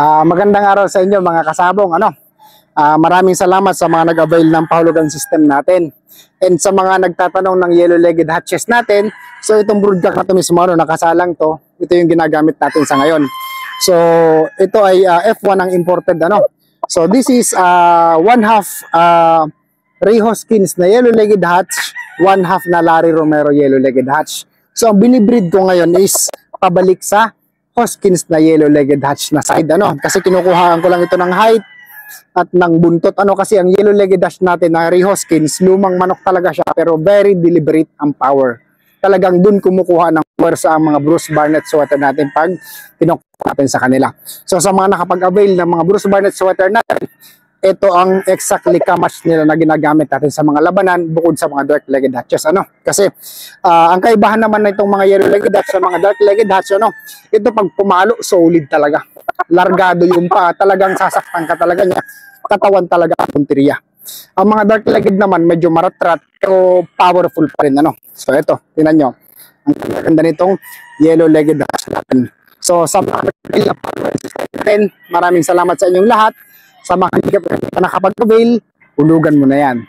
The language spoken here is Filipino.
Magandang araw sa inyo mga kasabong. Maraming salamat sa mga nag-avail ng pahulugan system natin. And sa mga nagtatanong ng yellow-legged hatches natin, so itong broodcock na ito mismo, nakasalang to, ito yung ginagamit natin sa ngayon. So ito ay F1 ang imported. So this is 1/2 Ray Hoskins na yellow-legged hatch, 1/2 na Larry Romero yellow-legged hatch. So ang binibreed ko ngayon is pabalik sa Hoskins na yellow-legged hatch na side, kasi kinukuhaan ko lang ito ng height at ng buntot, kasi ang yellow-legged hatch natin na Ray Hoskins, lumang manok talaga siya pero very deliberate ang power. Talagang dun kumukuha ng power sa mga Bruce Barnett sweater natin pag kinukuha natin sa kanila. So sa mga nakapag-avail ng mga Bruce Barnett sweater natin, ito ang exactly kamatch nila na ginagamit natin sa mga labanan bukod sa mga dark-legged hatches. Kasi ang kaibahan naman na itong mga yellow-legged hatch sa mga dark-legged hatch, ito pag pumalo, solid talaga. Largado yung pa, talagang sasaktan ka talaga niya. Katawan talaga ang punteriya. Ang mga dark-legged naman, medyo maratrat, pero powerful pa rin. So ito, tingnan nyo. Ang ganda nitong yellow-legged hatch natin. So sa mga maraming salamat sa inyong lahat. Sa mga nakapag-avail, hulugan mo na yan.